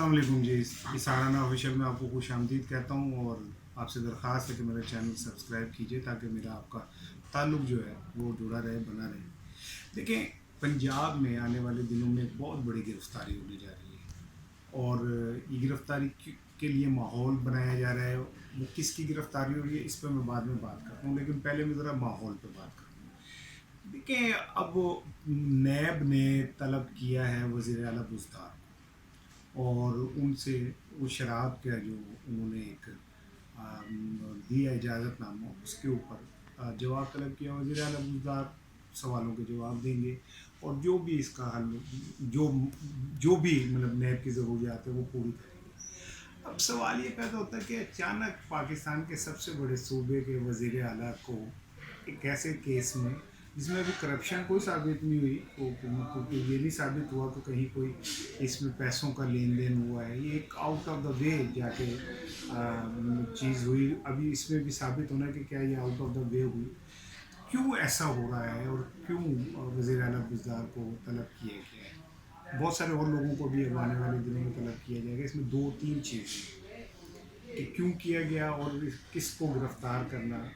अस्सलाम वालेकुम जी। इसाराना ऑफिशियल में आपको खुश आमदीद कहता हूँ और आपसे दरख्वास्त है कि मेरे चैनल सब्सक्राइब कीजिए ताकि मेरा आपका ताल्लुक़ जो है वो जुड़ा रहे, बना रहे। देखिए, पंजाब में आने वाले दिनों में एक बहुत बड़ी गिरफ़्तारी होने जा रही है और ये गिरफ़्तारी के लिए माहौल बनाया जा रहा है। वो किसकी गिरफ़्तारी हो रही है इस पर मैं बाद में बात करता हूँ, लेकिन पहले मैं ज़रा माहौल पर बात करता हूँ। देखिए, अब नैब ने तलब किया है वज़ीर आला बुज़दार और उनसे वो शराब का जो उन्होंने एक दिया इजाज़तनामा, उसके ऊपर जवाब तलब किया। वज़ीर आला बुज़दार सवालों के जवाब देंगे और जो भी इसका हल जो जो भी मतलब नैब की ज़रूरियात है वो पूरी करेंगे। अब सवाल ये पैदा होता है कि अचानक पाकिस्तान के सबसे बड़े सूबे के वज़ीर आला को एक ऐसे केस में जिसमें अभी करप्शन कोई साबित नहीं हुई, तो ये नहीं साबित हुआ कि कहीं कोई इसमें पैसों का लेन देन हुआ है, ये एक आउट ऑफ द वे जाके चीज़ हुई। अभी इसमें भी साबित होना है कि क्या ये आउट ऑफ द वे हुई, क्यों ऐसा हो रहा है और क्यों वज़ीर आला बुज़दार को तलब किया गया है। बहुत सारे और लोगों को भी अब आने वाले दिनों में तलब किया जाएगा। इसमें दो तीन चीज़ें कि क्यों किया गया और किसको गिरफ़्तार करना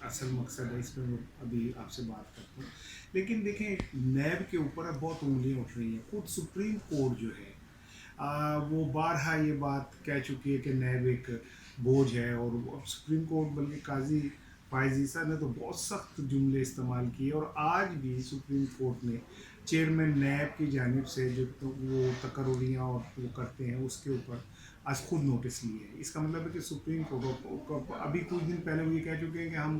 असल मकसद है, इसमें मैं अभी आपसे बात करता हूँ। लेकिन देखें, नैब के ऊपर अब बहुत उंगलियाँ उठ रही हैं। खुद सुप्रीम कोर्ट जो है वो बारहा ये बात कह चुकी है कि नैब एक बोझ है और सुप्रीम कोर्ट बल्कि काजी फायज़ ईसा ने तो बहुत सख्त जुमले इस्तेमाल किए और आज भी सुप्रीम कोर्ट ने चेयरमैन नैब की जानिब से जो तो वो तकर्रियाँ और वो करते हैं उसके ऊपर आज खुद नोटिस लिए है। इसका मतलब है कि सुप्रीम कोर्ट अभी कुछ दिन पहले वो ये कह चुके हैं कि हम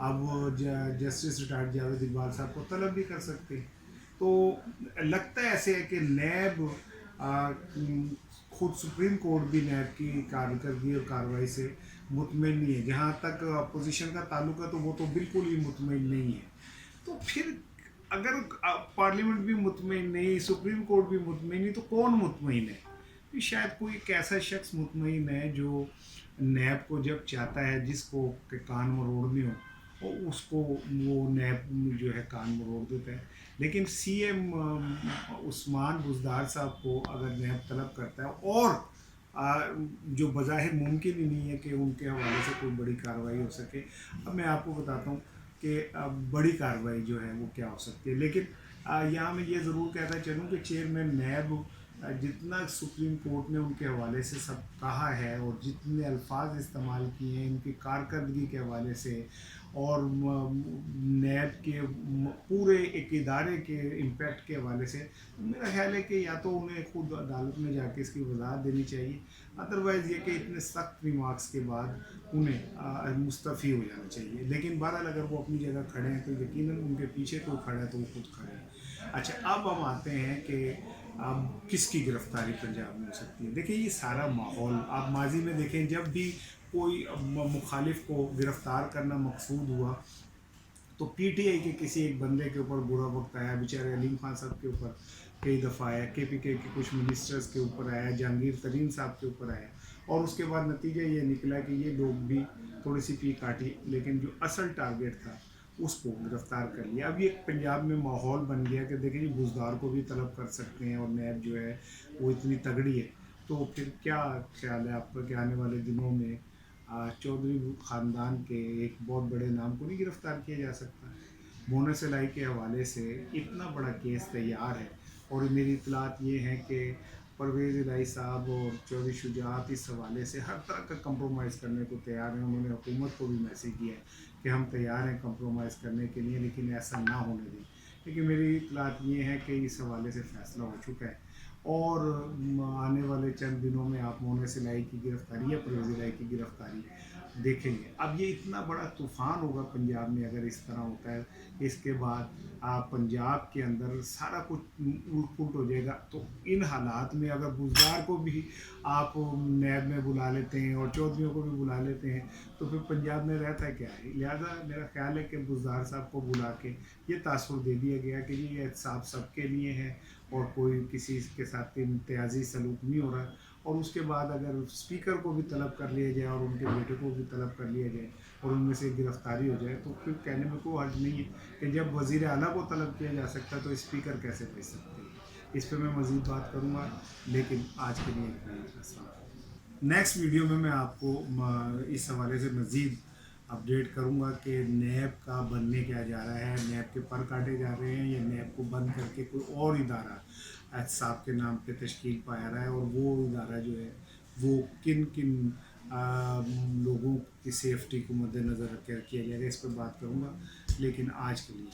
अब जस्टिस रिटायर्ड जावेद इकबाल साहब को तलब भी कर सकते हैं। तो लगता है ऐसे है कि नैब खुद सुप्रीम कोर्ट भी नैब की कारकर्दगी और कार्रवाई से मुतमईन नहीं है। जहाँ तक अपोजिशन का ताल्लुक है तो वो तो बिल्कुल ही मुतमईन नहीं है। तो फिर अगर पार्लियामेंट भी मुतमईन नहीं, सुप्रीम कोर्ट भी मुतमईन नहीं, तो कौन मुतमईन है? तो शायद कोई एक ऐसा शख्स मुतमईन है जो नैब को जब चाहता है जिसको के कान मरोड़ने हो और उसको वो नैब जो है कान मरोड़ देता है। लेकिन सीएम उस्मान बुज़दार साहब को अगर नैब तलब करता है और जो बज़ाहिर मुमकिन ही नहीं है कि उनके हवाले से कोई बड़ी कार्रवाई हो सके। अब मैं आपको बताता हूँ कि बड़ी कार्रवाई जो है वो क्या हो सकती है। लेकिन यहाँ मैं ये ज़रूर कहता चलूँ कि चेयरमैन नैब जितना सुप्रीम कोर्ट ने उनके हवाले से सब कहा है और जितने अल्फाज इस्तेमाल किए हैं इनकी कारकर्दगी के हवाले से और नैब के पूरे एक इदारे के इम्पैक्ट के हवाले से, मेरा ख्याल है कि या तो उन्हें खुद अदालत में जाके इसकी वजाहत देनी चाहिए, अदरवाइज़ ये कि इतने सख्त रिमार्क्स के बाद उन्हें मुस्तफ़ी हो जाना चाहिए। लेकिन बहरहाल अगर वो अपनी जगह खड़े हैं तो यकीनन उनके पीछे कोई खड़ा है तो वो खुद खड़े हैं। अच्छा, अब हम आते हैं कि अब किसकी गिरफ़्तारी पंजाब में हो सकती है। देखिए, ये सारा माहौल आप माजी में देखें, जब भी कोई मुखालिफ को गिरफ़्तार करना मकसूद हुआ तो पीटीआई के किसी एक बंदे के ऊपर बुरा वक्त आया, बेचारे अलीम खान साहब के ऊपर कई दफ़ा आया, केपीके के कुछ मिनिस्टर्स के ऊपर आया, जहांगीर तरीन साहब के ऊपर आया और उसके बाद नतीजा ये निकला कि ये लोग भी थोड़ी सी पी काटी, लेकिन जो असल टारगेट था उसको गिरफ़्तार कर लिया। अब ये पंजाब में माहौल बन गया कि देखिए, बुज़दार को भी तलब कर सकते हैं और नैब जो है वो इतनी तगड़ी है। तो फिर क्या ख्याल है आपका कि आने वाले दिनों में चौधरी ख़ानदान के एक बहुत बड़े नाम को नहीं गिरफ़्तार किया जा सकता? बोनस लाई के हवाले से इतना बड़ा केस तैयार है और मेरी इतलात ये हैं कि परवेज़ इलाही साहब और चौधरी शुजात इस हवाले से हर तरह का कंप्रोमाइज़ करने को तैयार हैं। उन्होंने हुकूमत को भी मैसेज किया है कि हम तैयार हैं कंप्रोमाइज़ करने के लिए, लेकिन ऐसा ना होने दें। लेकिन मेरी इतलात ये है कि इस हवाले से फ़ैसला हो चुका है और आने वाले चंद दिनों में आप मोनस इलाही की गिरफ़्तारी या परवेज़ इलाही की गिरफ़्तारी देखेंगे। अब ये इतना बड़ा तूफ़ान होगा पंजाब में अगर इस तरह होता है, इसके बाद पंजाब के अंदर सारा कुछ उलट-पुलट हो जाएगा। तो इन हालात में अगर बुज़दार को भी आप नैब में बुला लेते हैं और चौधरियों को भी बुला लेते हैं तो फिर पंजाब में रहता क्या है। लिहाजा मेरा ख़्याल है कि बुज़दार साहब को बुला के ये तासुर दे दिया गया कि ये एहतसाब सबके लिए है और कोई किसी के साथ इम्तियाज़ी सलूक नहीं हो रहा। और उसके बाद अगर स्पीकर को भी तलब कर लिया जाए और उनके बेटे को भी तलब कर लिया जाए और उनमें से गिरफ़्तारी हो जाए तो फिर कहने में कोई हर्ज नहीं है कि जब वज़ीर आला को तलब किया जा सकता है तो स्पीकर कैसे भेज सकते हैं। इस पे मैं मज़ीद बात करूँगा, लेकिन आज के लिए इतना ही। अस्सलाम वालेकुम। नेक्स्ट वीडियो में मैं आपको इस हवाले से मज़ीद अपडेट करूँगा कि नैब का बनने क्या जा रहा है, नैब के पर काटे जा रहे हैं या नैब को बंद करके कोई और इदारा एहतसाब के नाम पे तश्कील पाया रहा है, और वो इदारा जो है वो किन किन लोगों की सेफ्टी को मद्देनज़र रख कर किया जाएगा, इस पर बात करूँगा। लेकिन आज के लिए